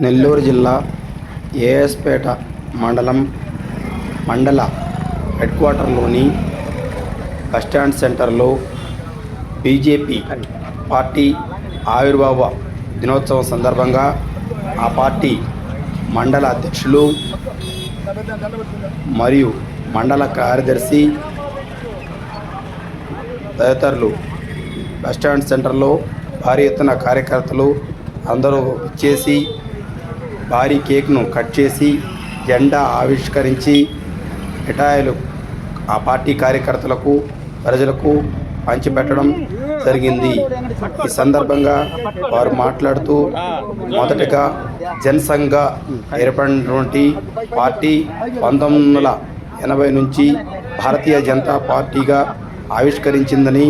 నెల్లూరు జిల్లా ఏఎస్పేట మండల head క్వార్టర్లోని bus stand సెంటర్లో బీజేపీ పార్టీ ఆవిర్భావ దినోత్సవం సందర్భంగా ఆ పార్టీ మండల అధ్యక్షులు మరియు మండల కార్యదర్శి తదితరులు బస్టాండ్ సెంటర్లో భారీ ఎత్తున కార్యకర్తలు అందరూ ఇచ్చేసి భారీ కేక్ను కట్ చేసి జెండా ఆవిష్కరించి మిఠాయిలు ఆ పార్టీ కార్యకర్తలకు ప్రజలకు పంచిపెట్టడం జరిగింది. ఈ సందర్భంగా వారు మాట్లాడుతూ మొదటగా జనసంఘ ఏర్పడినటువంటి పార్టీ 1980 నుంచి భారతీయ జనతా పార్టీగా ఆవిష్కరించిందని,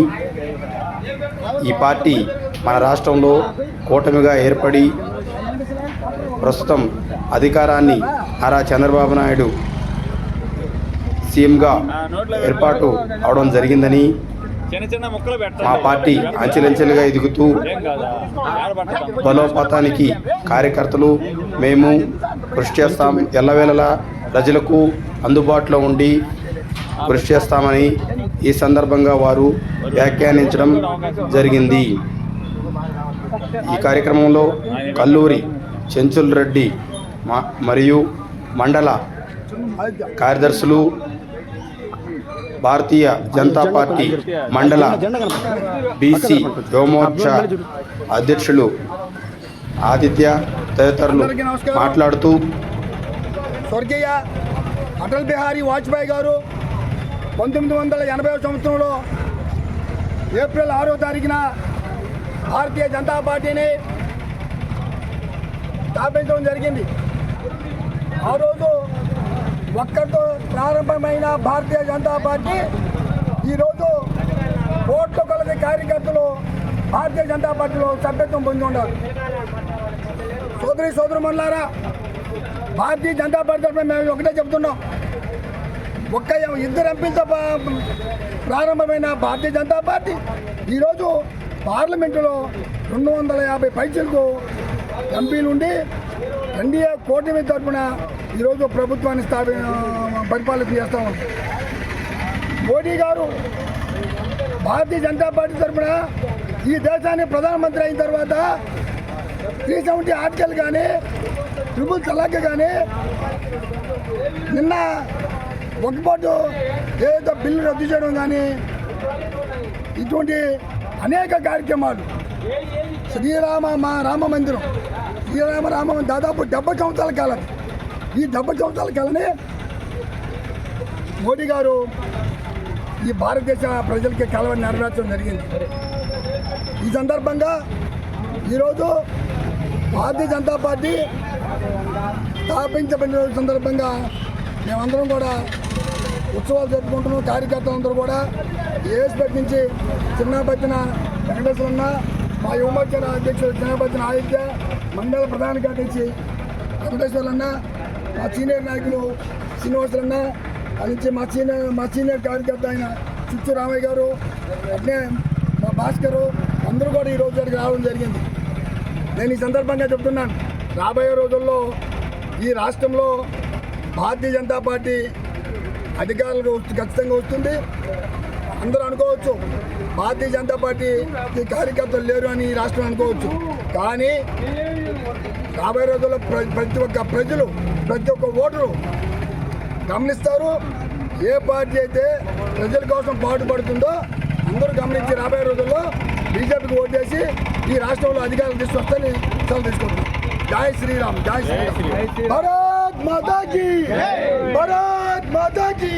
ఈ పార్టీ మన రాష్ట్రంలో కూటమిగా ఏర్పడి ప్రస్తుతం అధికారాన్ని నారా చంద్రబాబు నాయుడు సీఎంగా ఏర్పాటు అవడం జరిగిందని, మా పార్టీ అంచెలంచెలుగా ఎదుగుతూ బలోపేతానికి కార్యకర్తలు మేము కృషి చేస్తాం, ఎల్లవేళలా ప్రజలకు అందుబాటులో ఉండి కృషి చేస్తామని ఈ సందర్భంగా వారు వ్యాఖ్యానించడం జరిగింది. ఈ కార్యక్రమంలో కల్లూరి చెంచుల్ రెడ్డి మరియు మండల కార్యదర్శులు, భారతీయ జనతా పార్టీ మండల బీసీ యువమోర్చా అధ్యక్షులు ఆదిత్య తదితరులు మాట్లాడుతూ, స్వర్గీయ అటల్ బిహారీ వాజ్పేయి గారు 1980 సంవత్సరంలో ఏప్రిల్ 6వ తారీఖున భారతీయ జనతా పార్టీని స్థాపించడం జరిగింది. ఆ రోజు ఒక్కరితో ప్రారంభమైన భారతీయ జనతా పార్టీ ఈరోజు కోట్ల కొలది కార్యకర్తలు భారతీయ జనతా పార్టీలో సభ్యత్వం పొంది ఉన్నారు. సోదరుమణులారా, భారతీయ జనతా పార్టీ తరఫున మేము ఒకటే చెప్తున్నాం, ఇద్దరు ఎంపీలతో ప్రారంభమైన భారతీయ జనతా పార్టీ ఈరోజు పార్లమెంటులో 250 పైచలకు ఎంపీలు ఉండి ఎన్డీఏ కూటమి తరఫున ఈరోజు ప్రభుత్వాన్ని పరిపాలన చేస్తూ ఉంది. మోడీ గారు భారతీయ జనతా పార్టీ తరఫున ఈ దేశానికి ప్రధానమంత్రి అయిన తర్వాత 370 ఆర్టికల్ కానీ, ట్రిపుల్ తలాక్ కానీ, నిన్న ఒకపాటు ఏదో బిల్లు రద్దు చేయడం కానీ, ఇటువంటి అనేక కార్యక్రమాలు, రామ మందిరం దాదాపు 70 సంవత్సరాల కాలం, ఈ 70 సంవత్సరాల కాలనే మోడీ గారు ఈ భారతదేశ ప్రజలకి కలవని నెరవేర్చడం జరిగింది. ఈ సందర్భంగా ఈరోజు భారతీయ జనతా పార్టీ స్థాపించబడిన సందర్భంగా మేమందరం కూడా ఉత్సవాలు జరుపుకుంటున్నాం. కార్యకర్తలందరూ కూడా ఏఎస్పేట నుంచి చిన్నపత్తిన వెంకటేశ్వరన్న, మా యువమోర్చా అధ్యక్షుడు చిన్నపత్తిన ఆదిత్య, మండల ప్రధాన కార్యదర్శి వెంకటేశ్వరన్న, మా సీనియర్ నాయకులు శ్రీనివాసులన్న, అది నుంచి మా సీనియర్ కార్యకర్త అయిన చుచ్చు రామయ్య గారు, అట్నే మా భాస్కరు, అందరూ కూడా ఈరోజు రావడం జరిగింది. నేను ఈ సందర్భంగా చెప్తున్నాను, రాబోయే రోజుల్లో ఈ రాష్ట్రంలో భారతీయ జనతా పార్టీ అధికారులు ఖచ్చితంగా వస్తుంది. అందరూ అనుకోవచ్చు భారతీయ జనతా పార్టీ కార్యకర్తలు లేరు అని ఈ రాష్ట్రం అనుకోవచ్చు, కానీ రాబోయే రోజుల్లో ప్రతి ఒక్క ప్రజలు, ప్రతి ఒక్క ఓటరు గమనిస్తారు. ఏ పార్టీ అయితే ప్రజల కోసం పాటుపడుతుందో అందరూ గమనించి రాబోయే రోజుల్లో బీజేపీకి ఓటేసి ఈ రాష్ట్రంలో అధికారులు తీసుకొస్తారని సెలవు తీసుకుంటున్నాం. జై శ్రీరామ్, జై శ్రీరామ్. భారత్ మాతా కీ, భారత్ మాతా కీ,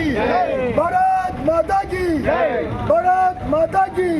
భారత్ మాతా కీ, భారత్ మాతా కీ.